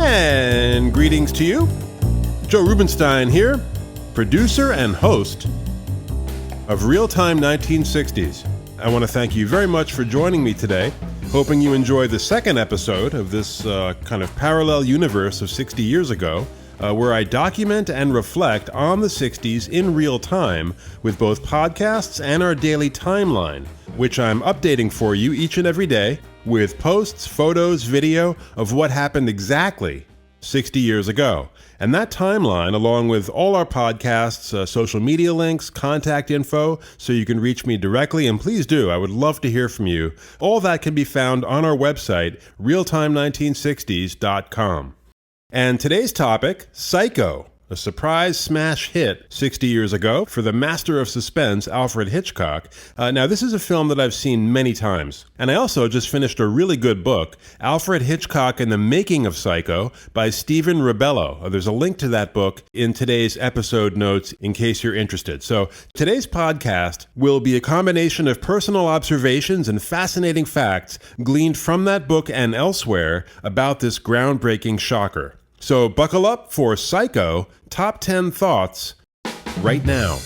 And greetings to you. Joe Rubenstein here, producer and host of Real-Time 1960s. I want to thank you very much for joining me today. Hoping you enjoy the second episode of this kind of parallel universe of 60 years ago, where I document and reflect on the 60s in real time with both podcasts and our daily timeline, which I'm updating for you each and every day with posts, photos, video of what happened exactly 60 years ago. And that timeline, along with all our podcasts, social media links, contact info, so you can reach me directly, and please do, I would love to hear from you. All that can be found on our website, realtime1960s.com. And today's topic, Psycho, a surprise smash hit 60 years ago for the master of suspense, Alfred Hitchcock. Now, this is a film that I've seen many times. And I also just finished a really good book, Alfred Hitchcock and the Making of Psycho by Stephen Rebello. There's a link to that book in today's episode notes in case you're interested. So today's podcast will be a combination of personal observations and fascinating facts gleaned from that book and elsewhere about this groundbreaking shocker. So buckle up for Psycho, Top 10 Thoughts, right now.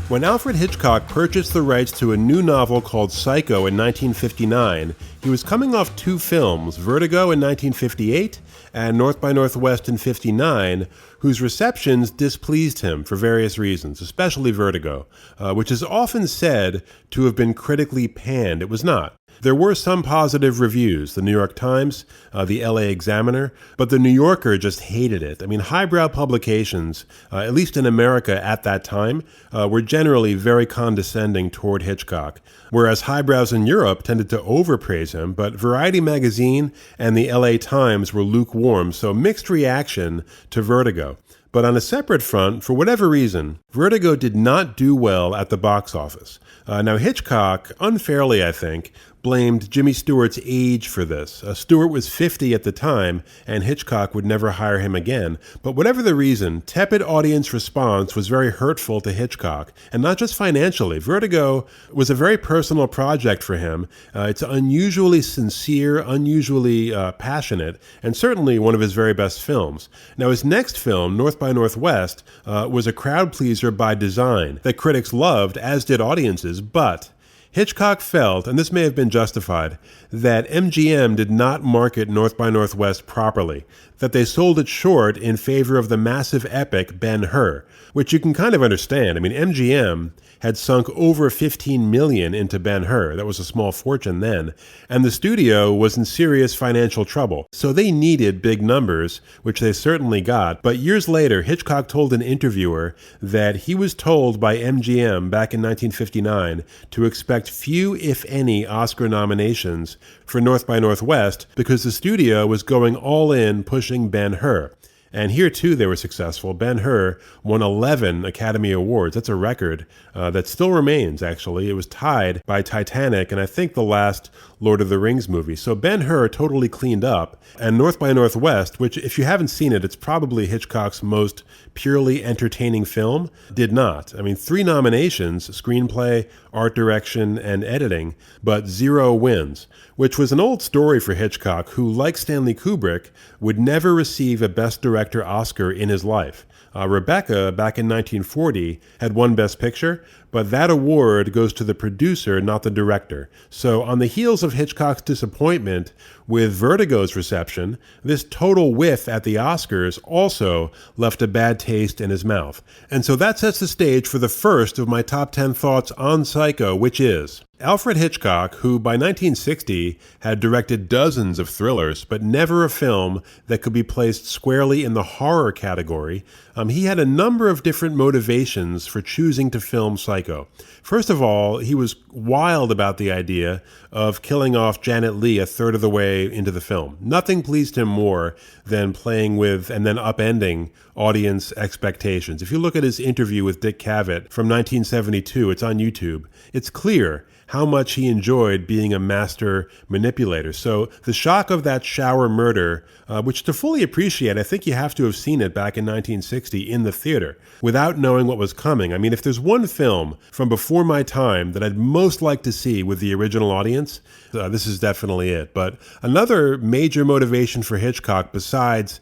When Alfred Hitchcock purchased the rights to a new novel called Psycho in 1959, he was coming off two films, Vertigo in 1958 and North by Northwest in 59, whose receptions displeased him for various reasons, especially Vertigo, which is often said to have been critically panned. It was not. There were some positive reviews, the New York Times, the LA Examiner, but the New Yorker just hated it. I mean, highbrow publications, at least in America at that time, were generally very condescending toward Hitchcock, whereas highbrows in Europe tended to overpraise him, but Variety magazine and the LA Times were lukewarm, so mixed reaction to Vertigo. But on a separate front, for whatever reason, Vertigo did not do well at the box office. Now, Hitchcock, unfairly I think, blamed Jimmy Stewart's age for this. Stewart was 50 at the time, and Hitchcock would never hire him again. But whatever the reason, tepid audience response was very hurtful to Hitchcock, and not just financially. Vertigo was a very personal project for him. It's unusually sincere, unusually passionate, and certainly one of his very best films. Now, his next film, North by Northwest, was a crowd pleaser by design that critics loved, as did audiences, but Hitchcock felt, and this may have been justified, that MGM did not market North by Northwest properly, that they sold it short in favor of the massive epic Ben-Hur, which you can kind of understand. I mean, MGM had sunk over $15 million into Ben-Hur. That was a small fortune then. And the studio was in serious financial trouble. So they needed big numbers, which they certainly got. But years later, Hitchcock told an interviewer that he was told by MGM back in 1959 to expect few, if any, Oscar nominations for North by Northwest because the studio was going all in pushing Ben-Hur. And here, too, they were successful. Ben-Hur won 11 Academy Awards. That's a record that still remains, actually. It was tied by Titanic and I think the last Lord of the Rings movie. So Ben-Hur totally cleaned up. And North by Northwest, which if you haven't seen it, it's probably Hitchcock's most purely entertaining film, did not. I mean, 3 nominations, screenplay, art direction, and editing, but 0 wins, which was an old story for Hitchcock, who, like Stanley Kubrick, would never receive a Best Director Oscar in his life. Rebecca, back in 1940, had won Best Picture, but that award goes to the producer, not the director. So on the heels of Hitchcock's disappointment with Vertigo's reception, this total whiff at the Oscars also left a bad taste in his mouth. And so that sets the stage for the first of my top 10 thoughts on Psycho, which is Alfred Hitchcock, who by 1960 had directed dozens of thrillers, but never a film that could be placed squarely in the horror category, he had a number of different motivations for choosing to film Psycho. First of all, he was wild about the idea of killing off Janet Leigh a third of the way into the film. Nothing pleased him more than playing with and then upending audience expectations. If you look at his interview with Dick Cavett from 1972, it's on YouTube, it's clear how much he enjoyed being a master manipulator. So the shock of that shower murder, which to fully appreciate, I think you have to have seen it back in 1960 in the theater without knowing what was coming. I mean, if there's one film from before my time that I'd most like to see with the original audience, this is definitely it. But another major motivation for Hitchcock, besides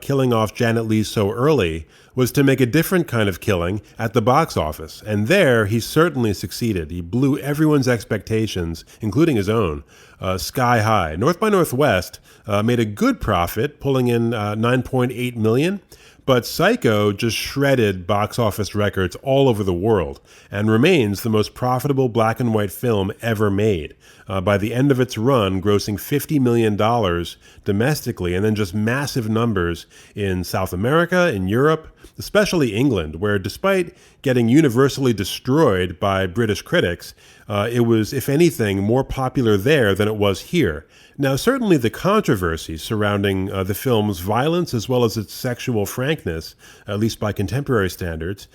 killing off Janet Leigh so early, was to make a different kind of killing at the box office. And there, he certainly succeeded. He blew everyone's expectations, including his own, sky high. North by Northwest made a good profit, pulling in $9.8 million. But Psycho just shredded box office records all over the world and remains the most profitable black and white film ever made. By the end of its run, grossing $50 million domestically, and then just massive numbers in South America, in Europe, especially England, where despite getting universally destroyed by British critics, it was, if anything, more popular there than it was here. Now, certainly the controversy surrounding the film's violence as well as its sexual frankness, at least by contemporary standards,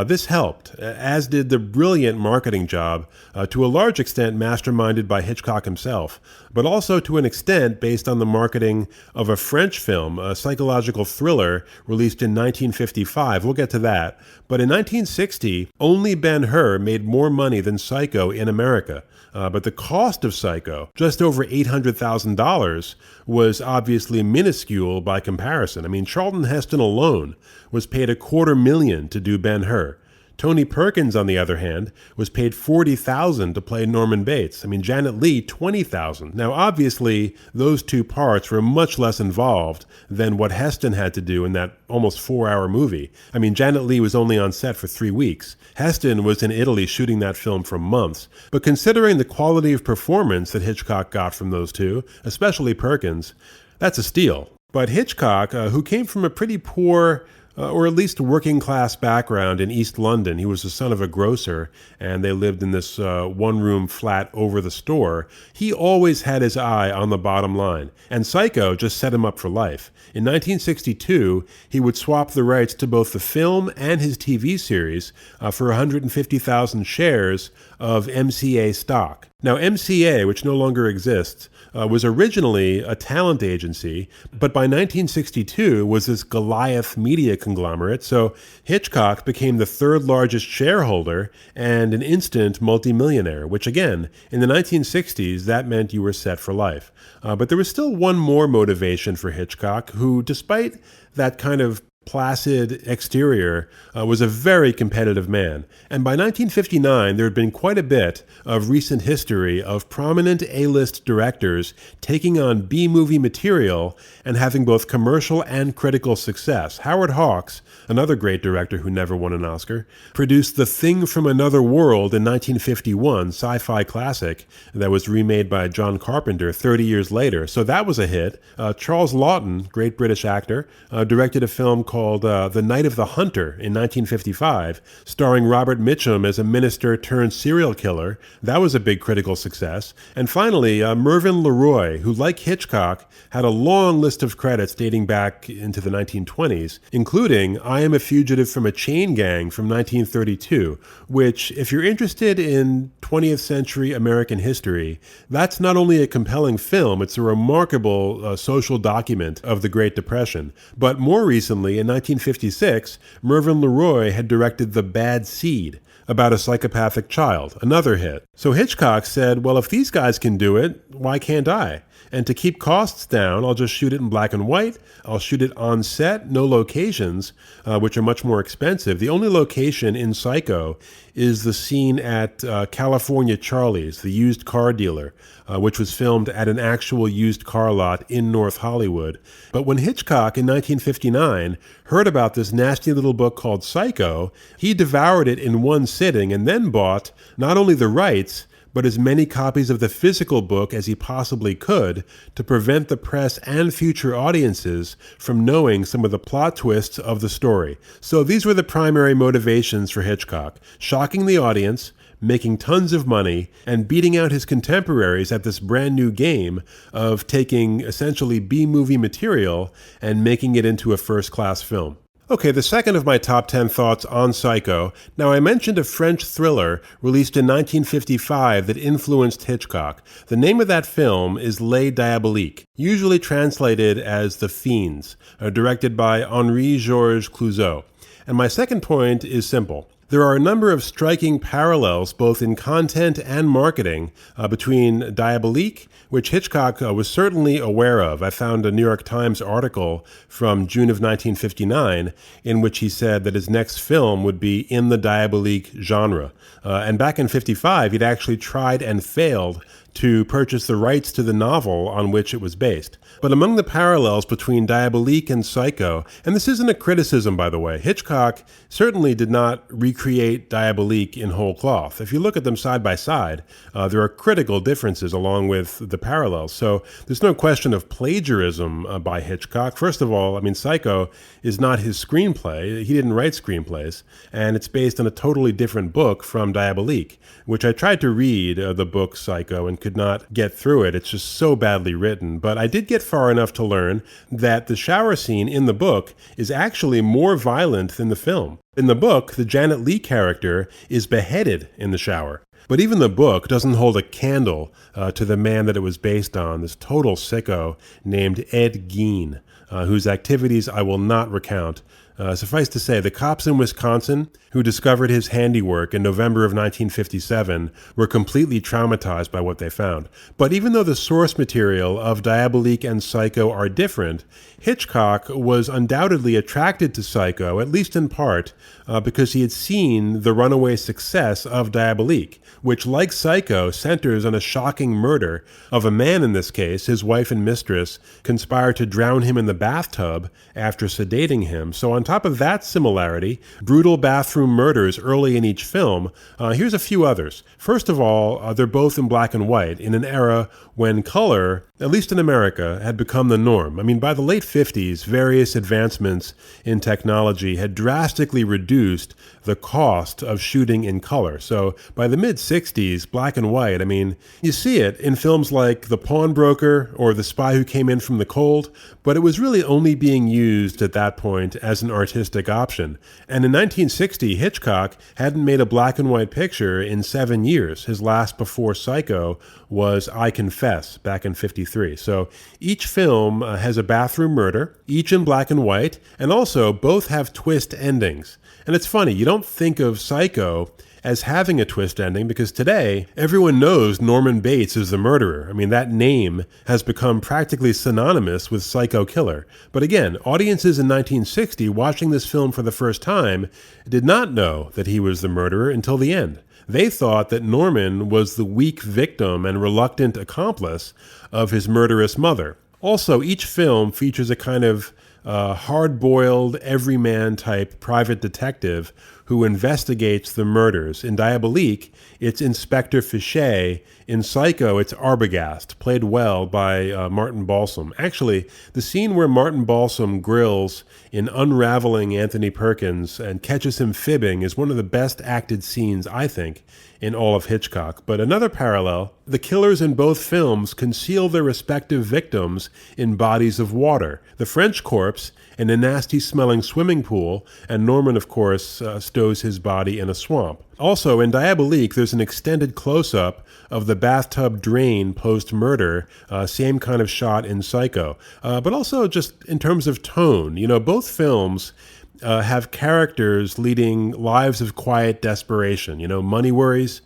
this helped, as did the brilliant marketing job, to a large extent masterminded by Hitchcock himself, but also to an extent based on the marketing of a French film, a psychological thriller released in 1955. We'll get to that. But in 1960, only Ben-Hur made more money than Psycho in America. But the cost of Psycho, just over $800,000, was obviously minuscule by comparison. I mean, Charlton Heston alone was paid $250,000 to do Ben-Hur. Tony Perkins, on the other hand, was paid $40,000 to play Norman Bates. I mean, Janet Leigh, $20,000. Now, obviously, those two parts were much less involved than what Heston had to do in that almost 4-hour movie. I mean, Janet Leigh was only on set for 3 weeks. Heston was in Italy shooting that film for months. But considering the quality of performance that Hitchcock got from those two, especially Perkins, that's a steal. But Hitchcock, who came from a pretty poor or at least working-class background in East London. He was the son of a grocer, and they lived in this one-room flat over the store. He always had his eye on the bottom line, and Psycho just set him up for life. In 1962, he would swap the rights to both the film and his TV series for 150,000 shares of MCA stock. Now, MCA, which no longer exists, was originally a talent agency, but by 1962 was this Goliath media conglomerate, so Hitchcock became the third largest shareholder and an instant multimillionaire, which again, in the 1960s, that meant you were set for life. But there was still one more motivation for Hitchcock, who, despite that kind of placid exterior, was a very competitive man. And by 1959, there had been quite a bit of recent history of prominent A-list directors taking on B-movie material and having both commercial and critical success. Howard Hawks, another great director who never won an Oscar, produced The Thing from Another World in 1951, sci-fi classic that was remade by John Carpenter 30 years later. So that was a hit. Charles Laughton, great British actor, directed a film called The Night of the Hunter in 1955, starring Robert Mitchum as a minister turned serial killer. That was a big critical success. And finally, Mervyn LeRoy, who, like Hitchcock, had a long list of credits dating back into the 1920s, including I Am a Fugitive from a Chain Gang from 1932, which, if you're interested in 20th century American history, that's not only a compelling film, it's a remarkable social document of the Great Depression. But more recently, in 1956, Mervyn LeRoy had directed The Bad Seed, about a psychopathic child, another hit. So Hitchcock said, well, if these guys can do it, why can't I? And to keep costs down, I'll just shoot it in black and white. I'll shoot it on set, no locations, which are much more expensive. The only location in Psycho is the scene at California Charlie's, the used car dealer, which was filmed at an actual used car lot in North Hollywood. But when Hitchcock in 1959 heard about this nasty little book called Psycho, he devoured it in one sitting and then bought not only the rights, but as many copies of the physical book as he possibly could to prevent the press and future audiences from knowing some of the plot twists of the story. So these were the primary motivations for Hitchcock: shocking the audience, making tons of money, and beating out his contemporaries at this brand new game of taking essentially B-movie material and making it into a first-class film. Okay, the second of my top 10 thoughts on Psycho. Now, I mentioned a French thriller released in 1955 that influenced Hitchcock. The name of that film is Les Diaboliques, usually translated as The Fiends, directed by Henri-Georges Clouzot. And my second point is simple. There are a number of striking parallels, both in content and marketing, between Diabolique, which Hitchcock was certainly aware of. I found a New York Times article from June of 1959 in which he said that his next film would be in the Diabolique genre. And back in 55, he'd actually tried and failed to purchase the rights to the novel on which it was based. But among the parallels between Diabolique and Psycho, and this isn't a criticism, by the way, Hitchcock certainly did not recreate Diabolique in whole cloth. If you look at them side by side, there are critical differences along with the parallels. So there's no question of plagiarism by Hitchcock. First of all, I mean, Psycho is not his screenplay. He didn't write screenplays, and it's based on a totally different book from Diabolique, which I tried to read, the book Psycho, and could not get through it. It's just so badly written. But I did get far enough to learn that the shower scene in the book is actually more violent than the film. In the book, the Janet Leigh character is beheaded in the shower. But even the book doesn't hold a candle to the man that it was based on, this total sicko named Ed Gein, whose activities I will not recount. Suffice to say, the cops in Wisconsin who discovered his handiwork in November of 1957 were completely traumatized by what they found. But even though the source material of Diabolique and Psycho are different, Hitchcock was undoubtedly attracted to Psycho, at least in part, because he had seen the runaway success of Diabolique, which, like Psycho, centers on a shocking murder of a man in this case. His wife and mistress conspired to drown him in the bathtub after sedating him. So on top of that similarity, brutal bathroom murders early in each film, here's a few others. First of all, they're both in black and white, in an era when color, at least in America, had become the norm. I mean, by the late 50s, various advancements in technology had drastically reduced the cost of shooting in color. So by the mid-60s, black and white, I mean, you see it in films like The Pawnbroker or The Spy Who Came In From the Cold, but it was really only being used at that point as an artistic option. And in 1960, Hitchcock hadn't made a black and white picture in 7 years. His last before Psycho was I Confess, back in 53. So each film has a bathroom murder, each in black and white, and also both have twist endings. And it's funny, you don't think of Psycho as having a twist ending because today everyone knows Norman Bates is the murderer. I mean, that name has become practically synonymous with psycho killer. But again, audiences in 1960 watching this film for the first time did not know that he was the murderer until the end. They thought that Norman was the weak victim and reluctant accomplice of his murderous mother. Also, each film features a kind of hard-boiled, everyman type private detective who investigates the murders. In Diabolique, it's Inspector Fichet. In Psycho, it's Arbogast, played well by Martin Balsam. Actually, the scene where Martin Balsam grills in Unraveling Anthony Perkins and catches him fibbing is one of the best acted scenes, I think, in all of Hitchcock. But another parallel, the killers in both films conceal their respective victims in bodies of water. The French corpse in a nasty-smelling swimming pool, and Norman, of course, stows his body in a swamp. Also, in Diabolique, there's an extended close-up of the bathtub drain post-murder, same kind of shot in Psycho. But also just in terms of tone, you know, both films have characters leading lives of quiet desperation, you know, money worries,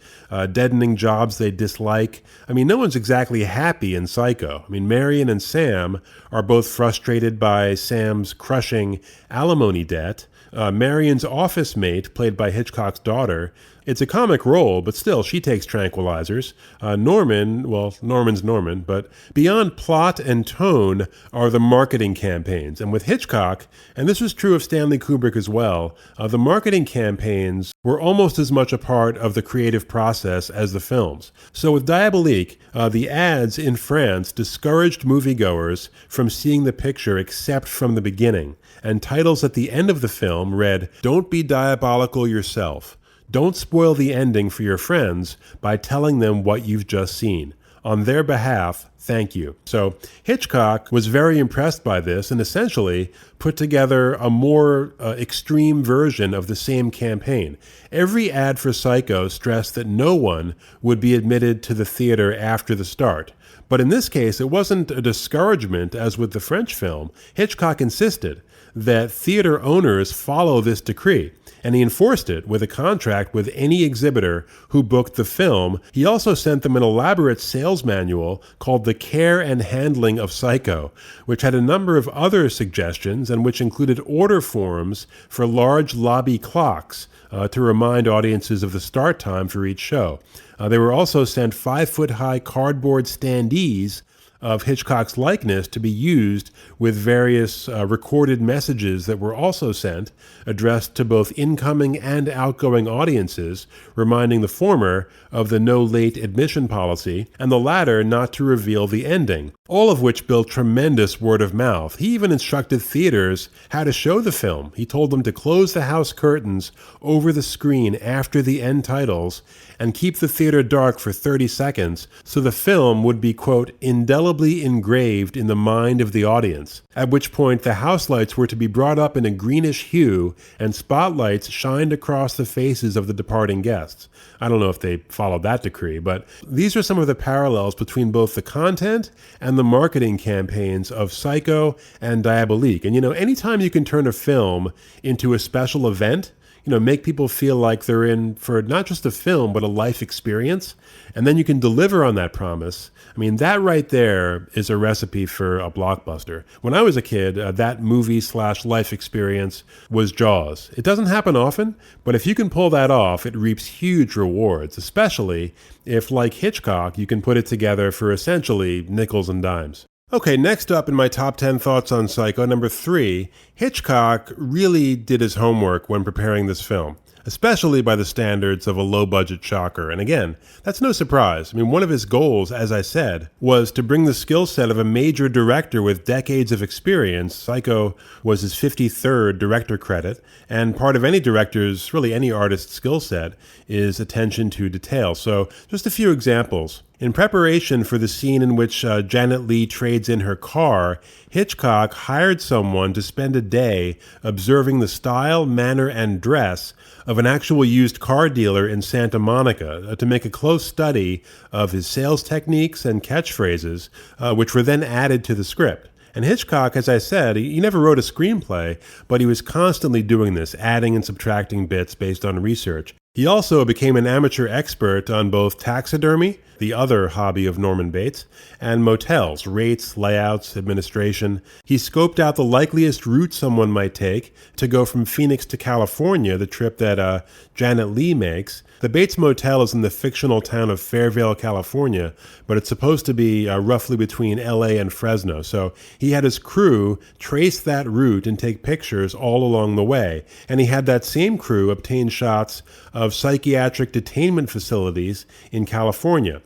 deadening jobs they dislike. I mean, no one's exactly happy in Psycho. I mean, Marion and Sam are both frustrated by Sam's crushing alimony debt. Marion's office mate, played by Hitchcock's daughter, it's a comic role, but still, she takes tranquilizers. Norman's Norman, but beyond plot and tone are the marketing campaigns. And with Hitchcock, and this was true of Stanley Kubrick as well, the marketing campaigns were almost as much a part of the creative process as the films. So with Diabolique, the ads in France discouraged moviegoers from seeing the picture except from the beginning. And titles at the end of the film read, "Don't be diabolical yourself. Don't spoil the ending for your friends by telling them what you've just seen." On their behalf, thank you. So Hitchcock was very impressed by this and essentially put together a more extreme version of the same campaign. Every ad for Psycho stressed that no one would be admitted to the theater after the start. But in this case, it wasn't a discouragement as with the French film. Hitchcock insisted that theater owners follow this decree, and he enforced it with a contract with any exhibitor who booked the film. He also sent them an elaborate sales manual called The Care and Handling of Psycho, which had a number of other suggestions and which included order forms for large lobby clocks to remind audiences of the start time for each show. They were also sent 5-foot-high cardboard standees of Hitchcock's likeness to be used with various recorded messages that were also sent, addressed to both incoming and outgoing audiences, reminding the former of the no late admission policy, and the latter not to reveal the ending, all of which built tremendous word of mouth. He even instructed theaters how to show the film. He told them to close the house curtains over the screen after the end titles and keep the theater dark for 30 seconds so the film would be, quote, indelibly engraved in the mind of the audience, at which point the house lights were to be brought up in a greenish hue and spotlights shined across the faces of the departing guests. I don't know if they followed that decree, but these are some of the parallels between both the content and the marketing campaigns of Psycho and Diabolique. And, anytime you can turn a film into a special event, make people feel like they're in for not just a film, but a life experience, and then you can deliver on that promise. I mean, that right there is a recipe for a blockbuster. When I was a kid, that movie/life experience was Jaws. It doesn't happen often, but if you can pull that off, it reaps huge rewards, especially if, like Hitchcock, you can put it together for essentially nickels and dimes. Okay, next up in my top 10 thoughts on Psycho, number 3, Hitchcock really did his homework when preparing this film, especially by the standards of a low-budget shocker. And again, that's no surprise. I mean, one of his goals, as I said, was to bring the skill set of a major director with decades of experience. Psycho was his 53rd director credit, and part of any director's, really any artist's skill set, is attention to detail. So just a few examples. In preparation for the scene in which Janet Leigh trades in her car, Hitchcock hired someone to spend a day observing the style, manner, and dress of an actual used car dealer in Santa Monica to make a close study of his sales techniques and catchphrases, which were then added to the script. And Hitchcock, as I said, he never wrote a screenplay, but he was constantly doing this, adding and subtracting bits based on research. He also became an amateur expert on both taxidermy, the other hobby of Norman Bates, and motels, rates, layouts, administration. He scoped out the likeliest route someone might take to go from Phoenix to California, the trip that Janet Leigh makes. The Bates Motel is in the fictional town of Fairvale, California, but it's supposed to be roughly between LA and Fresno. So he had his crew trace that route and take pictures all along the way. And he had that same crew obtain shots of psychiatric detainment facilities in California.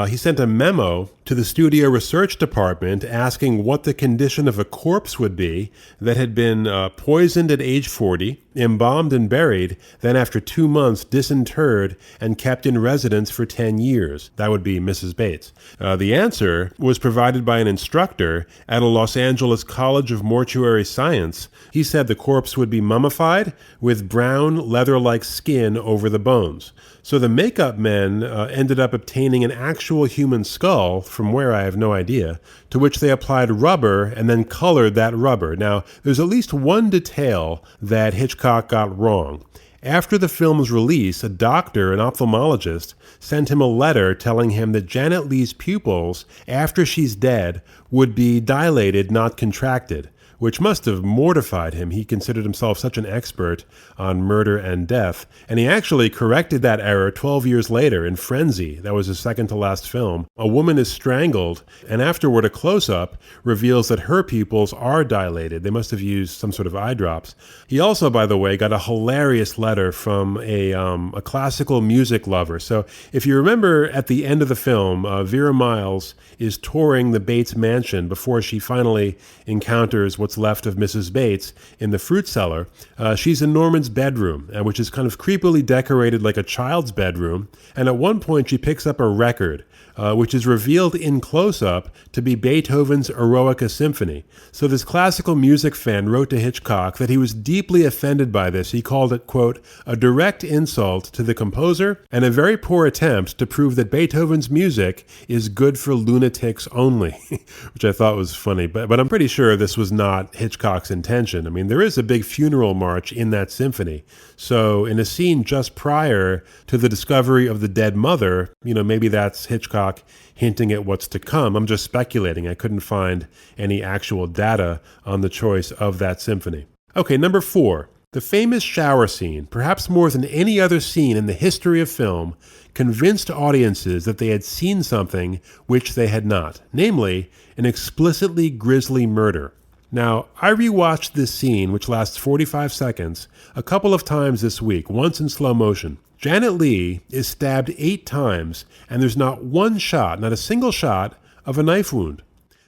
He sent a memo to the studio research department asking what the condition of a corpse would be that had been poisoned at age 40, embalmed and buried, then after 2 months disinterred and kept in residence for 10 years. That would be Mrs. Bates. The answer was provided by an instructor at a Los Angeles College of Mortuary Science. He said the corpse would be mummified with brown leather-like skin over the bones. So the makeup men ended up obtaining an actual human skull, from where I have no idea, to which they applied rubber and then colored that rubber. Now, there's at least one detail that Hitchcock got wrong. After the film's release, a doctor, an ophthalmologist, sent him a letter telling him that Janet Leigh's pupils, after she's dead, would be dilated, not contracted, which must have mortified him. He considered himself such an expert on murder and death. And he actually corrected that error 12 years later in Frenzy. That was his second to last film. A woman is strangled, and afterward a close-up reveals that her pupils are dilated. They must have used some sort of eye drops. He also, by the way, got a hilarious letter from a classical music lover. So if you remember at the end of the film, Vera Miles is touring the Bates mansion before she finally encounters what's what's left of Mrs. Bates in the fruit cellar. She's in Norman's bedroom, which is kind of creepily decorated like a child's bedroom. And at one point, she picks up a record, which is revealed in close-up to be Beethoven's Eroica Symphony. So this classical music fan wrote to Hitchcock that he was deeply offended by this. He called it, quote, a direct insult to the composer and a very poor attempt to prove that Beethoven's music is good for lunatics only, which I thought was funny. But I'm pretty sure this was not Hitchcock's intention. I mean, there is a big funeral march in that symphony. So in a scene just prior to the discovery of the dead mother, maybe that's Hitchcock hinting at what's to come. I'm just speculating. I couldn't find any actual data on the choice of that symphony. Okay, number 4. The famous shower scene, perhaps more than any other scene in the history of film, convinced audiences that they had seen something which they had not, namely, an explicitly grisly murder. Now, I rewatched this scene, which lasts 45 seconds, a couple of times this week, once in slow motion. Janet Leigh is stabbed 8 times, and there's not one shot, not a single shot, of a knife wound.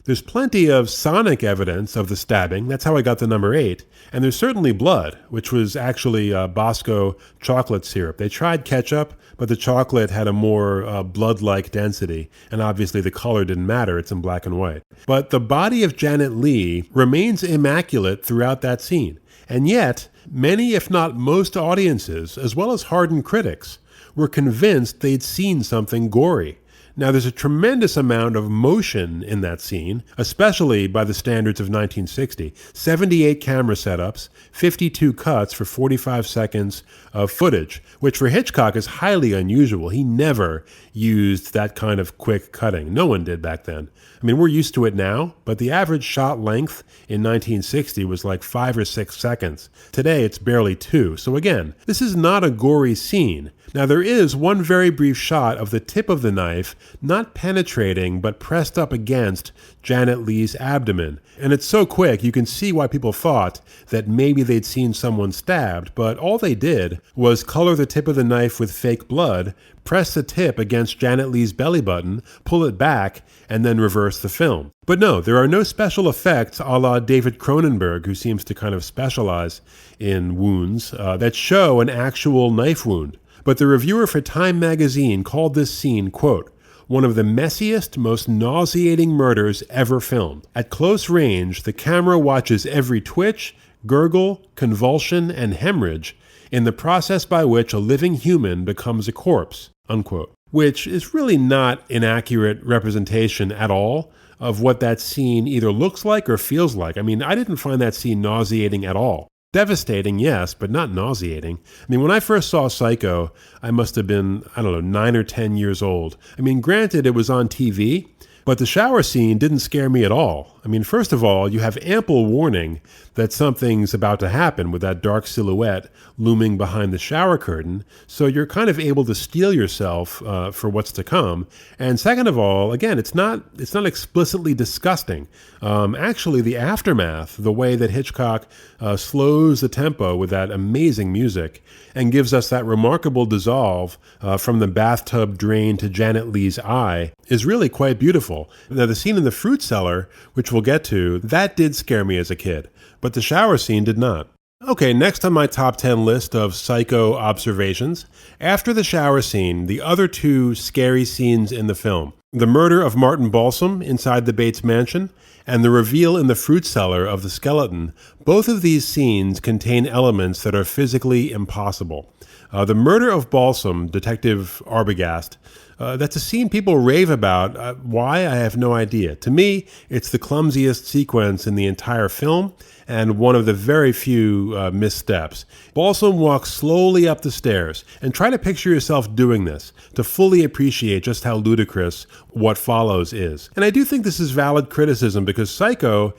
There's plenty of sonic evidence of the stabbing. That's how I got the number 8. And there's certainly blood, which was actually Bosco chocolate syrup. They tried ketchup, but the chocolate had a more blood-like density. And obviously the color didn't matter. It's in black and white. But the body of Janet Leigh remains immaculate throughout that scene. And yet, many, if not most audiences, as well as hardened critics, were convinced they'd seen something gory. Now, there's a tremendous amount of motion in that scene, especially by the standards of 1960. 78 camera setups, 52 cuts for 45 seconds of footage, which for Hitchcock is highly unusual. He never used that kind of quick cutting. No one did back then. I mean, we're used to it now, but the average shot length in 1960 was like 5 or 6 seconds. Today, it's barely 2. So again, this is not a gory scene. Now, there is one very brief shot of the tip of the knife not penetrating but pressed up against Janet Leigh's abdomen. And it's so quick, you can see why people thought that maybe they'd seen someone stabbed, but all they did was color the tip of the knife with fake blood, press the tip against Janet Leigh's belly button, pull it back, and then reverse the film. But no, there are no special effects a la David Cronenberg, who seems to kind of specialize in wounds, that show an actual knife wound. But the reviewer for Time magazine called this scene, quote, one of the messiest, most nauseating murders ever filmed. At close range, the camera watches every twitch, gurgle, convulsion, and hemorrhage in the process by which a living human becomes a corpse, unquote. Which is really not an accurate representation at all of what that scene either looks like or feels like. I mean, I didn't find that scene nauseating at all. Devastating, yes, but not nauseating. I mean, when I first saw Psycho, I must have been, 9 or 10 years old. I mean, granted, it was on TV, but the shower scene didn't scare me at all. I mean, first of all, you have ample warning that something's about to happen with that dark silhouette looming behind the shower curtain, so you're kind of able to steel yourself for what's to come. And second of all, again, it's not explicitly disgusting. Actually, the aftermath, the way that Hitchcock slows the tempo with that amazing music and gives us that remarkable dissolve from the bathtub drain to Janet Leigh's eye, is really quite beautiful. Now, the scene in the fruit cellar, which we'll get to, that did scare me as a kid, but the shower scene did not. Okay, next on my top 10 list of Psycho observations, after the shower scene, the other 2 scary scenes in the film, the murder of Martin Balsam inside the Bates mansion and the reveal in the fruit cellar of the skeleton, both of these scenes contain elements that are physically impossible. The murder of Balsam, Detective Arbogast, that's a scene people rave about. Why? I have no idea. To me, it's the clumsiest sequence in the entire film and one of the very few missteps. Balsam walks slowly up the stairs, and try to picture yourself doing this to fully appreciate just how ludicrous what follows is. And I do think this is valid criticism because Psycho,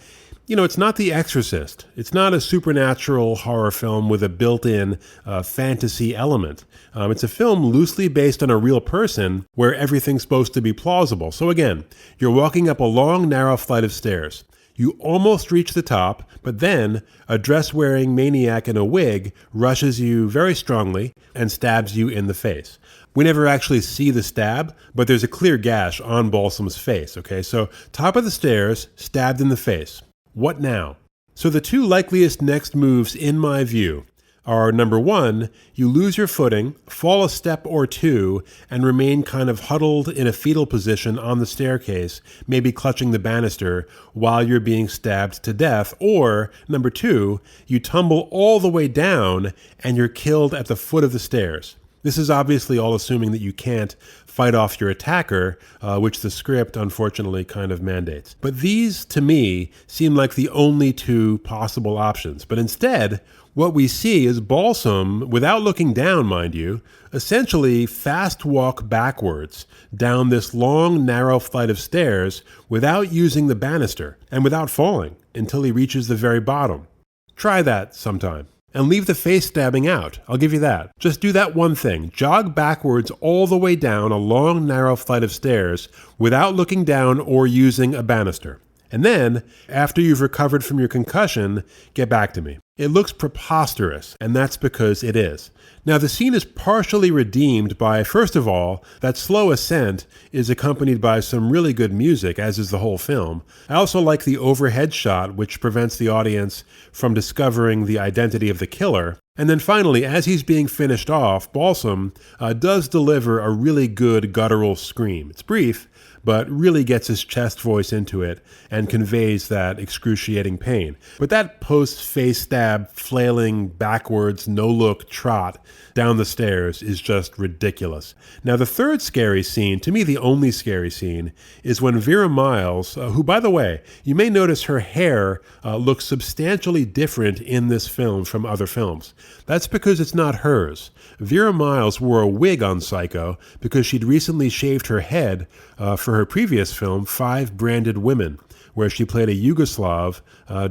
it's not The Exorcist. It's not a supernatural horror film with a built-in fantasy element. It's a film loosely based on a real person where everything's supposed to be plausible. So again, you're walking up a long, narrow flight of stairs. You almost reach the top, but then a dress-wearing maniac in a wig rushes you very strongly and stabs you in the face. We never actually see the stab, but there's a clear gash on Balsam's face, okay? So top of the stairs, stabbed in the face. What now? So the two likeliest next moves in my view are number one, you lose your footing, fall a step or two, and remain kind of huddled in a fetal position on the staircase, maybe clutching the banister while you're being stabbed to death. Or number two, you tumble all the way down and you're killed at the foot of the stairs. This is obviously all assuming that you can't fight off your attacker, which the script unfortunately kind of mandates. But these, to me, seem like the only two possible options. But instead, what we see is Balsam, without looking down, mind you, essentially fast walk backwards down this long, narrow flight of stairs without using the banister and without falling until he reaches the very bottom. Try that sometime. And leave the face stabbing out. I'll give you that. Just do that one thing. Jog backwards all the way down a long, narrow flight of stairs without looking down or using a banister. And then, after you've recovered from your concussion, get back to me. It looks preposterous, and that's because it is. Now, the scene is partially redeemed by, first of all, that slow ascent is accompanied by some really good music, as is the whole film. I also like the overhead shot, which prevents the audience from discovering the identity of the killer. And then finally, as he's being finished off, Balsam does deliver a really good guttural scream. It's brief, but really gets his chest voice into it and conveys that excruciating pain. But that post-face stab, flailing backwards, no-look trot down the stairs is just ridiculous. Now, the third scary scene, to me the only scary scene, is when Vera Miles, who, by the way, you may notice her hair looks substantially different in this film from other films. That's because it's not hers. Vera Miles wore a wig on Psycho because she'd recently shaved her head for her previous film, 5 Branded Women, where she played a Yugoslav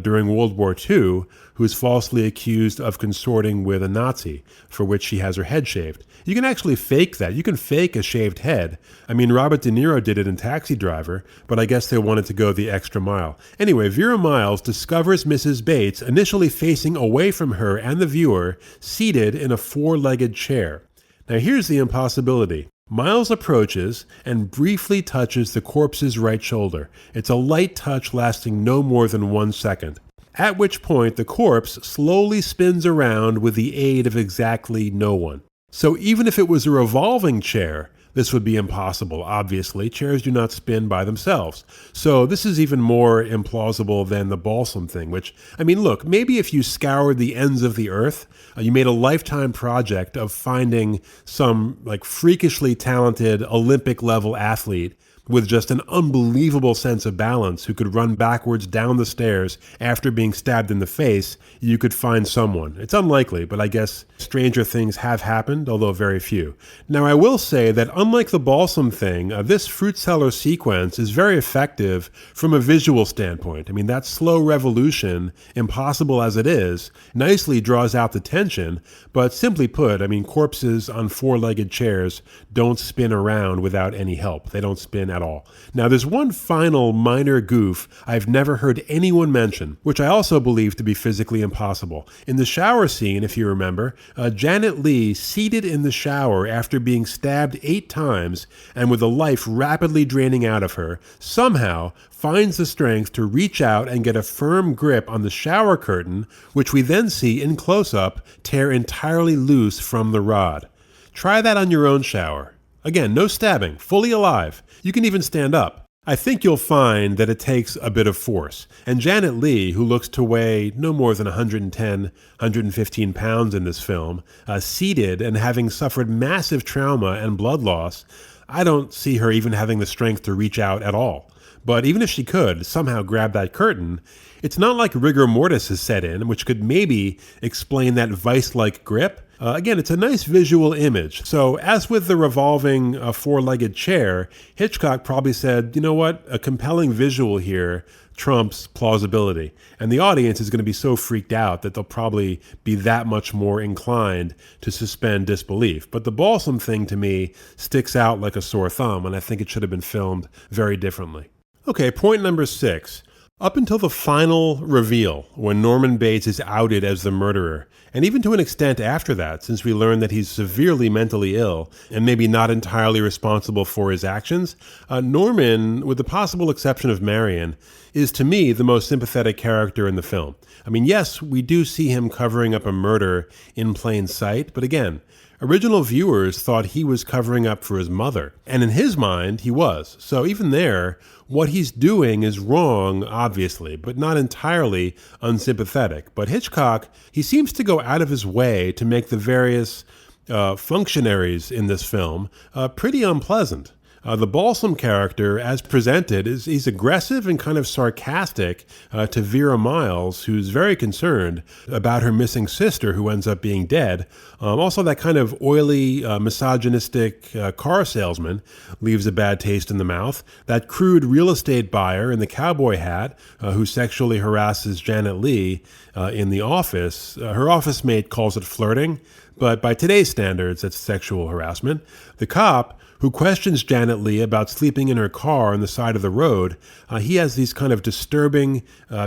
during World War II who is falsely accused of consorting with a Nazi, for which she has her head shaved. You can actually fake that. You can fake a shaved head. I mean, Robert De Niro did it in Taxi Driver, but I guess they wanted to go the extra mile. Anyway, Vera Miles discovers Mrs. Bates initially facing away from her and the viewer, seated in a 4-legged chair. Now here's the impossibility. Miles approaches and briefly touches the corpse's right shoulder. It's a light touch lasting no more than 1 second. At which point the corpse slowly spins around with the aid of exactly no one. So even if it was a revolving chair, this would be impossible, obviously. Chairs do not spin by themselves. So this is even more implausible than the Balsam thing, which, I mean, look, maybe if you scoured the ends of the earth, you made a lifetime project of finding some freakishly talented Olympic-level athlete with just an unbelievable sense of balance who could run backwards down the stairs after being stabbed in the face, you could find someone. It's unlikely, but I guess stranger things have happened, although very few. Now, I will say that unlike the Balsam thing, this fruit cellar sequence is very effective from a visual standpoint. I mean, that slow revolution, impossible as it is, nicely draws out the tension, but simply put, I mean, corpses on 4-legged chairs don't spin around without any help. They don't spin at all. Now, there's one final minor goof I've never heard anyone mention, which I also believe to be physically impossible. In the shower scene, if you remember, Janet Leigh, seated in the shower after being stabbed 8 times and with the life rapidly draining out of her, somehow finds the strength to reach out and get a firm grip on the shower curtain, which we then see in close-up tear entirely loose from the rod. Try that on your own shower. Again, no stabbing, fully alive. You can even stand up. I think you'll find that it takes a bit of force. And Janet Leigh, who looks to weigh no more than 110, 115 pounds in this film, seated and having suffered massive trauma and blood loss, I don't see her even having the strength to reach out at all. But even if she could somehow grab that curtain, it's not like rigor mortis has set in, which could maybe explain that vice-like grip. Again, it's a nice visual image. So as with the revolving 4-legged chair, Hitchcock probably said, you know what, a compelling visual here trumps plausibility. And the audience is going to be so freaked out that they'll probably be that much more inclined to suspend disbelief. But the Balsam thing to me sticks out like a sore thumb, and I think it should have been filmed very differently. Okay, point number 6. Up until the final reveal, when Norman Bates is outed as the murderer, and even to an extent after that, since we learn that he's severely mentally ill and maybe not entirely responsible for his actions, Norman, with the possible exception of Marion, is to me the most sympathetic character in the film. I mean, yes, we do see him covering up a murder in plain sight, but again, original viewers thought he was covering up for his mother, and in his mind, he was. So even there, what he's doing is wrong, obviously, but not entirely unsympathetic. But Hitchcock, he seems to go out of his way to make the various functionaries in this film pretty unpleasant. The Balsam character, as presented, he's aggressive and kind of sarcastic to Vera Miles, who's very concerned about her missing sister, who ends up being dead. Also, that kind of oily, misogynistic car salesman leaves a bad taste in the mouth. That crude real estate buyer in the cowboy hat who sexually harasses Janet Leigh in the office. Her office mate calls it flirting, but by today's standards, it's sexual harassment. The cop, who questions Janet Leigh about sleeping in her car on the side of the road, he has these kind of disturbing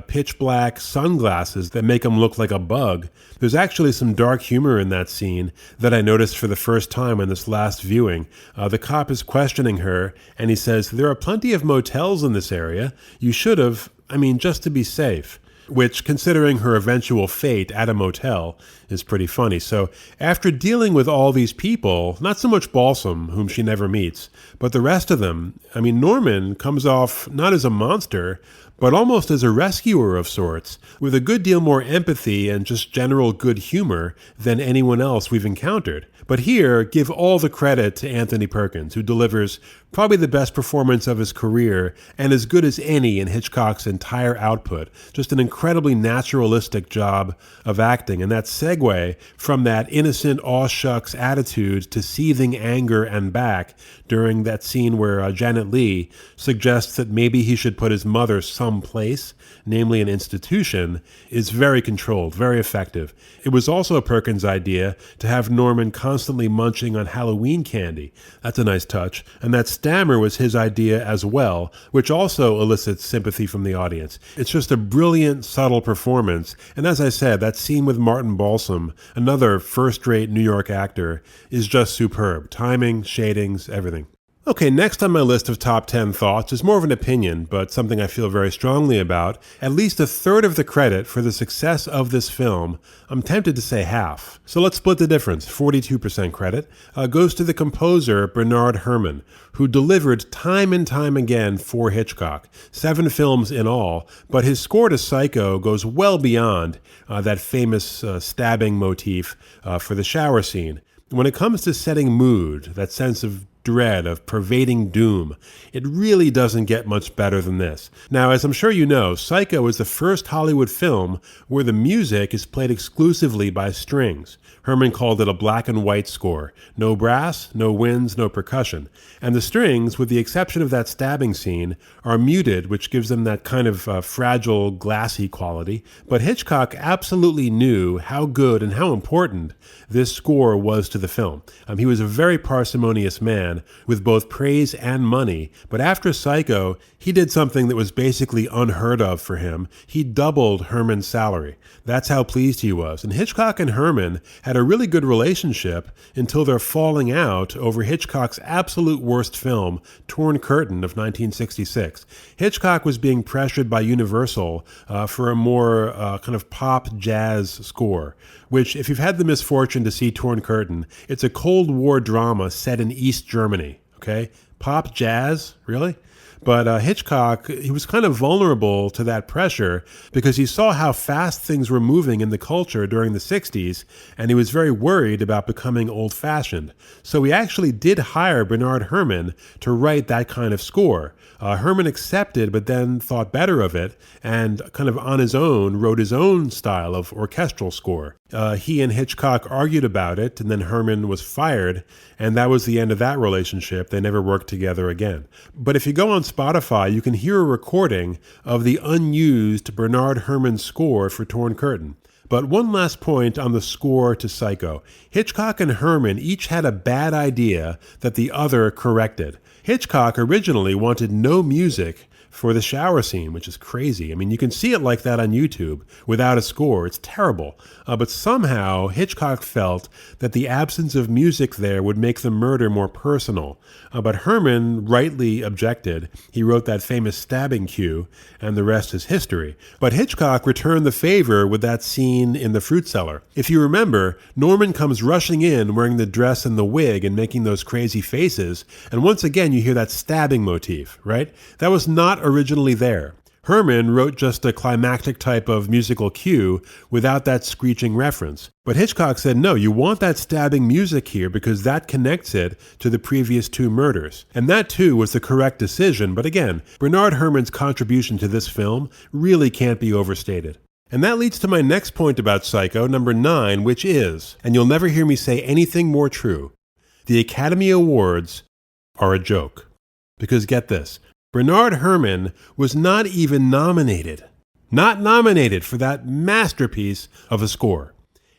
pitch black sunglasses that make him look like a bug. There's actually some dark humor in that scene that I noticed for the first time in this last viewing. The cop is questioning her, and he says, "There are plenty of motels in this area. You should have, just to be safe." Which, considering her eventual fate at a motel, is pretty funny. So after dealing with all these people, not so much Balsam, whom she never meets, but the rest of them, Norman comes off not as a monster, but almost as a rescuer of sorts, with a good deal more empathy and just general good humor than anyone else we've encountered. But here, give all the credit to Anthony Perkins, who delivers probably the best performance of his career and as good as any in Hitchcock's entire output. Just an incredibly naturalistic job of acting. And that segue from that innocent aw shucks attitude to seething anger and back during that scene where Janet Leigh suggests that maybe he should put his mother someplace, namely an institution, is very controlled, very effective. It was also a Perkins idea to have Norman constantly munching on Halloween candy. That's a nice touch. And that stammer was his idea as well, which also elicits sympathy from the audience. It's just a brilliant, subtle performance. And as I said, that scene with Martin Balsam, another first-rate New York actor, is just superb. Timing, shadings, everything. Okay, next on my list of top 10 thoughts is more of an opinion, but something I feel very strongly about. At least a third of the credit for the success of this film, I'm tempted to say half. So let's split the difference. 42% credit goes to the composer Bernard Herrmann, who delivered time and time again for Hitchcock. 7 films in all, but his score to Psycho goes well beyond that famous stabbing motif for the shower scene. When it comes to setting mood, that sense of dread, of pervading doom, it really doesn't get much better than this. Now, as I'm sure you know, Psycho is the first Hollywood film where the music is played exclusively by strings. Herrmann called it a black and white score. No brass, no winds, no percussion. And the strings, with the exception of that stabbing scene, are muted, which gives them that kind of fragile, glassy quality. But Hitchcock absolutely knew how good and how important this score was to the film. He was a very parsimonious man with both praise and money, but after Psycho, he did something that was basically unheard of for him. He doubled Herrmann's salary. That's how pleased he was. And Hitchcock and Herrmann had a really good relationship until their falling out over Hitchcock's absolute worst film, Torn Curtain of 1966. Hitchcock was being pressured by Universal for a more kind of pop jazz score, which, if you've had the misfortune to see Torn Curtain, it's a Cold War drama set in East Germany, okay? Pop jazz? Really? But Hitchcock, he was kind of vulnerable to that pressure because he saw how fast things were moving in the culture during the 60s, and he was very worried about becoming old-fashioned. So he actually did hire Bernard Herrmann to write that kind of score. Herrmann accepted, but then thought better of it, and kind of on his own wrote his own style of orchestral score. He and Hitchcock argued about it, and then Herrmann was fired, and that was the end of that relationship. They never worked together again. But if you go on Spotify, you can hear a recording of the unused Bernard Herrmann score for Torn Curtain. But one last point on the score to Psycho. Hitchcock and Herrmann each had a bad idea that the other corrected. Hitchcock originally wanted no music for the shower scene, which is crazy. I mean, you can see it like that on YouTube without a score. It's terrible. But somehow Hitchcock felt that the absence of music there would make the murder more personal. But Herrmann rightly objected. He wrote that famous stabbing cue, and the rest is history. But Hitchcock returned the favor with that scene in the fruit cellar. If you remember, Norman comes rushing in wearing the dress and the wig and making those crazy faces, and once again you hear that stabbing motif, right? That was not originally there. Herrmann wrote just a climactic type of musical cue without that screeching reference. But Hitchcock said, no, you want that stabbing music here because that connects it to the previous two murders. And that, too, was the correct decision. But again, Bernard Herrmann's contribution to this film really can't be overstated. And that leads to my next point about Psycho, number 9, which is, and you'll never hear me say anything more true, the Academy Awards are a joke. Because get this, Bernard Herrmann was not even nominated. Not nominated for that masterpiece of a score.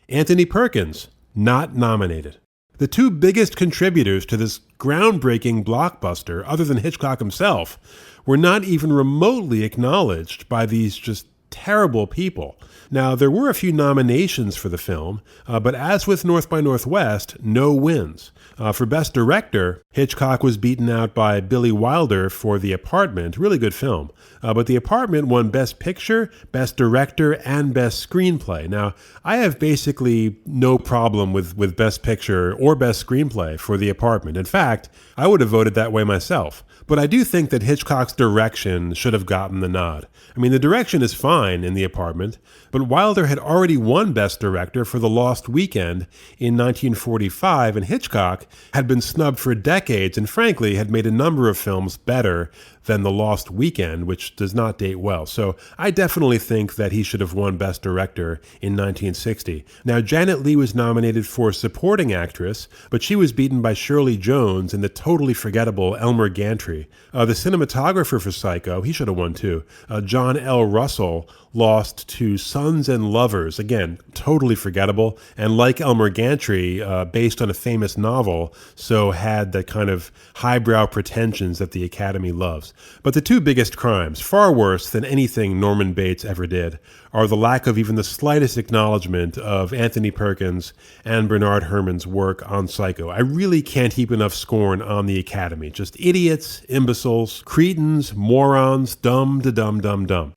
Anthony Perkins, not nominated. The two biggest contributors to this groundbreaking blockbuster, other than Hitchcock himself, were not even remotely acknowledged by these just terrible people. Now, there were a few nominations for the film, but as with North by Northwest, no wins. For Best Director, Hitchcock was beaten out by Billy Wilder for The Apartment, really good film. But The Apartment won Best Picture, Best Director, and Best Screenplay. Now, I have basically no problem with Best Picture or Best Screenplay for The Apartment. In fact, I would have voted that way myself. But I do think that Hitchcock's direction should have gotten the nod. I mean, the direction is fine in The Apartment, but Wilder had already won Best Director for The Lost Weekend in 1945, and Hitchcock had been snubbed for decades and frankly had made a number of films better than The Lost Weekend, which does not date well. So I definitely think that he should have won Best Director in 1960. Now, Janet Leigh was nominated for Supporting Actress, but she was beaten by Shirley Jones and the totally forgettable Elmer Gantry. The cinematographer for Psycho, he should have won too. John L. Russell lost to Sons and Lovers. Again, totally forgettable. And like Elmer Gantry, based on a famous novel, so had that kind of highbrow pretensions that the Academy loves. But the two biggest crimes, far worse than anything Norman Bates ever did, are the lack of even the slightest acknowledgement of Anthony Perkins and Bernard Herrmann's work on Psycho. I really can't heap enough scorn on the Academy. Just idiots, imbeciles, cretins, morons, dumb to dumb, dumb, dumb.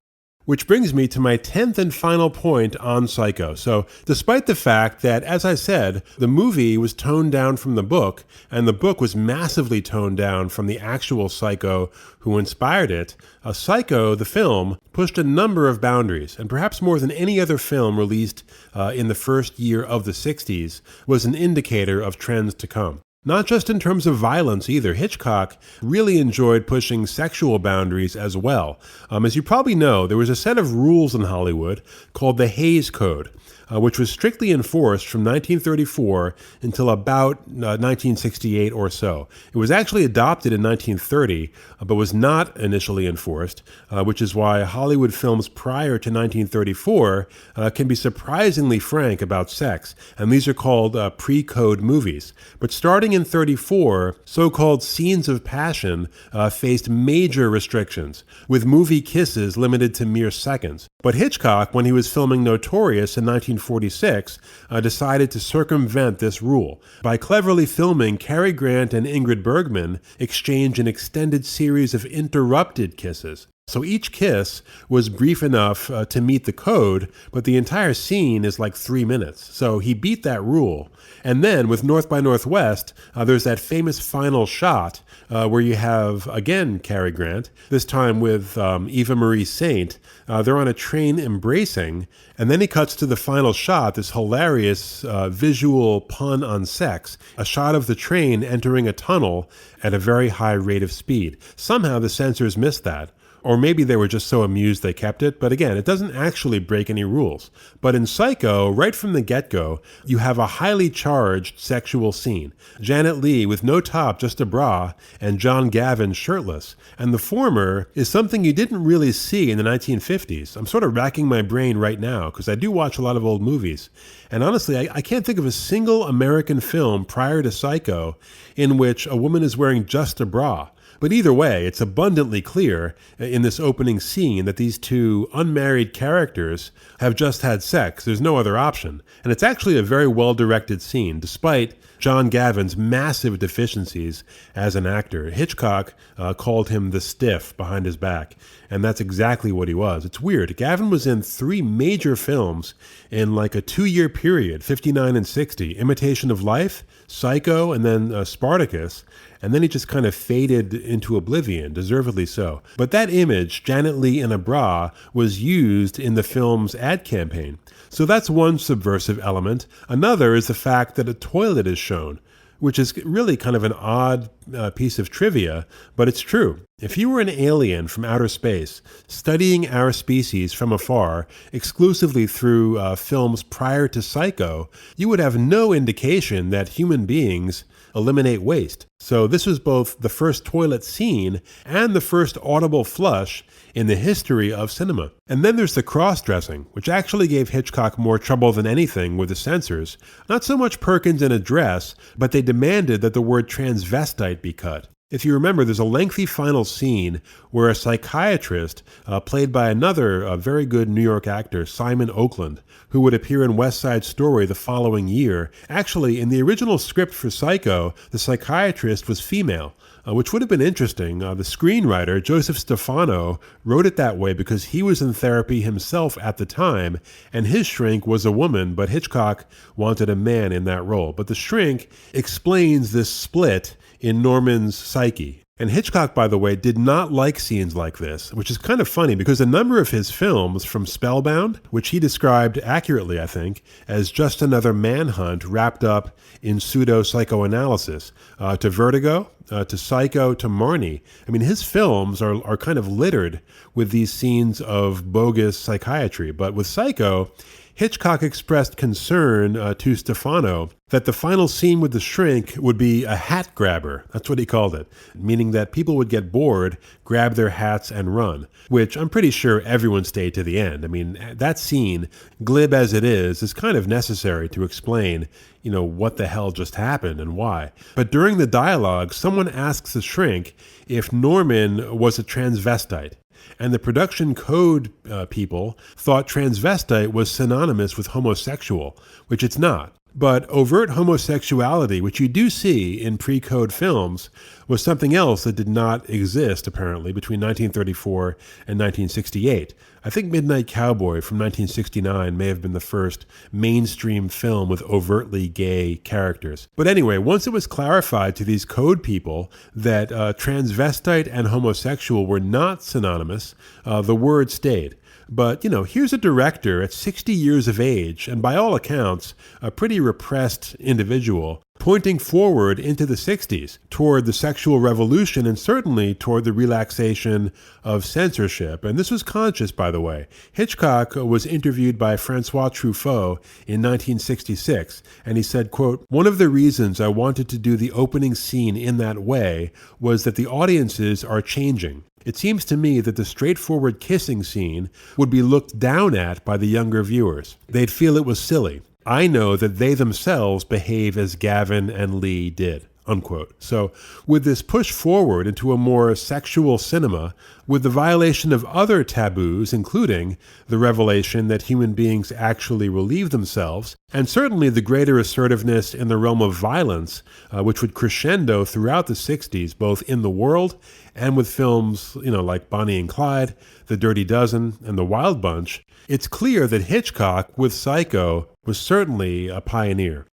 Which brings me to my 10th and final point on Psycho. So, despite the fact that, as I said, the movie was toned down from the book, and the book was massively toned down from the actual Psycho who inspired it, Psycho, the film, pushed a number of boundaries, and perhaps more than any other film released in the first year of the 60s, was an indicator of trends to come. Not just in terms of violence either. Hitchcock really enjoyed pushing sexual boundaries as well. As you probably know, there was a set of rules in Hollywood called the Hays Code, which was strictly enforced from 1934 until about 1968 or so. It was actually adopted in 1930, but was not initially enforced, which is why Hollywood films prior to 1934 can be surprisingly frank about sex, and these are called pre-code movies. But starting in 34, so-called scenes of passion faced major restrictions, with movie kisses limited to mere seconds. But Hitchcock, when he was filming Notorious in 1946, decided to circumvent this rule by cleverly filming Cary Grant and Ingrid Bergman exchange an extended series of interrupted kisses. So each kiss was brief enough to meet the code, but the entire scene is like 3 minutes. So he beat that rule. And then with North by Northwest, there's that famous final shot where you have, again, Cary Grant, this time with Eva Marie Saint. They're on a train embracing, and then he cuts to the final shot, this hilarious visual pun on sex, a shot of the train entering a tunnel at a very high rate of speed. Somehow the censors missed that. Or maybe they were just so amused they kept it. But again, it doesn't actually break any rules. But in Psycho, right from the get-go, you have a highly charged sexual scene. Janet Leigh with no top, just a bra, and John Gavin shirtless. And the former is something you didn't really see in the 1950s. I'm sort of racking my brain right now because I do watch a lot of old movies. And honestly, I can't think of a single American film prior to Psycho in which a woman is wearing just a bra. But either way, it's abundantly clear in this opening scene that these two unmarried characters have just had sex. There's no other option. And it's actually a very well-directed scene, despite John Gavin's massive deficiencies as an actor. Hitchcock called him the stiff behind his back, and that's exactly what he was. It's weird. Gavin was in 3 major films in like a 2-year period, 59 and 60, Imitation of Life, Psycho, and then Spartacus. And then he just kind of faded into oblivion, deservedly so. But that image, Janet Leigh in a bra, was used in the film's ad campaign. So that's one subversive element. Another is the fact that a toilet is shown, which is really kind of an odd piece of trivia, but it's true. If you were an alien from outer space, studying our species from afar, exclusively through films prior to Psycho, you would have no indication that human beings eliminate waste. So this was both the first toilet scene and the first audible flush in the history of cinema. And then there's the cross-dressing, which actually gave Hitchcock more trouble than anything with the censors. Not so much Perkins in a dress, but they demanded that the word transvestite be cut. If you remember, there's a lengthy final scene where a psychiatrist, played by another very good New York actor, Simon Oakland, who would appear in West Side Story the following year. Actually, in the original script for Psycho, the psychiatrist was female, which would have been interesting. The screenwriter, Joseph Stefano, wrote it that way because he was in therapy himself at the time, and his shrink was a woman, but Hitchcock wanted a man in that role. But the shrink explains this split in Norman's psyche. And Hitchcock, by the way, did not like scenes like this, which is kind of funny because a number of his films, from Spellbound, which he described accurately, I think, as just another manhunt wrapped up in pseudo-psychoanalysis, to Vertigo, to Psycho, to Marnie. I mean, his films are kind of littered with these scenes of bogus psychiatry. But with Psycho, Hitchcock expressed concern to Stefano that the final scene with the shrink would be a hat grabber. That's what he called it, meaning that people would get bored, grab their hats, and run, which I'm pretty sure everyone stayed to the end. I mean, that scene, glib as it is kind of necessary to explain, what the hell just happened and why. But during the dialogue, someone asks the shrink if Norman was a transvestite. And the production code people thought transvestite was synonymous with homosexual, which it's not. But overt homosexuality, which you do see in pre-code films, was something else that did not exist, apparently, between 1934 and 1968. I think Midnight Cowboy from 1969 may have been the first mainstream film with overtly gay characters. But anyway, once it was clarified to these code people that transvestite and homosexual were not synonymous, the word stayed. But, here's a director at 60 years of age, and by all accounts, a pretty repressed individual, pointing forward into the 60s toward the sexual revolution and certainly toward the relaxation of censorship. And this was conscious, by the way. Hitchcock was interviewed by Francois Truffaut in 1966, and he said, quote, "One of the reasons I wanted to do the opening scene in that way was that the audiences are changing. It seems to me that the straightforward kissing scene would be looked down at by the younger viewers. They'd feel it was silly. I know that they themselves behave as Gavin and Leigh did." Unquote. So with this push forward into a more sexual cinema, with the violation of other taboos, including the revelation that human beings actually relieve themselves, and certainly the greater assertiveness in the realm of violence, which would crescendo throughout the 60s, both in the world and with films, like Bonnie and Clyde, The Dirty Dozen, and The Wild Bunch, it's clear that Hitchcock, with Psycho, was certainly a pioneer.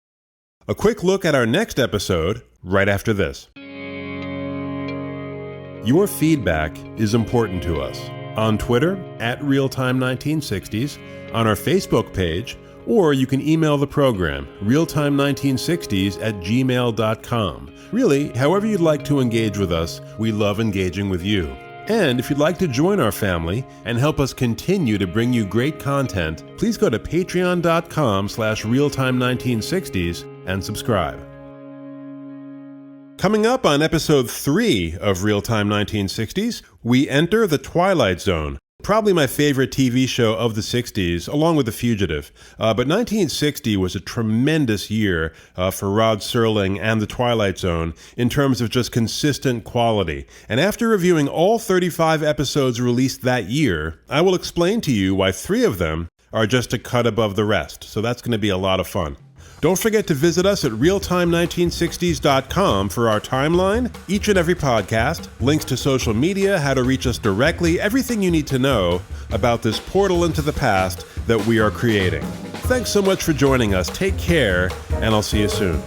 A quick look at our next episode right after this. Your feedback is important to us. On Twitter, @Realtime1960s, on our Facebook page, or you can email the program, realtime1960s@gmail.com. Really, however you'd like to engage with us, we love engaging with you. And if you'd like to join our family and help us continue to bring you great content, please go to patreon.com/realtime1960s and subscribe. Coming up on episode 3 of Real Time 1960s, we enter the Twilight Zone. Probably my favorite TV show of the 60s, along with The Fugitive. But 1960 was a tremendous year for Rod Serling and The Twilight Zone in terms of just consistent quality. And after reviewing all 35 episodes released that year, I will explain to you why 3 of them are just a cut above the rest. So that's going to be a lot of fun. Don't forget to visit us at realtime1960s.com for our timeline, each and every podcast, links to social media, how to reach us directly, everything you need to know about this portal into the past that we are creating. Thanks so much for joining us. Take care, and I'll see you soon.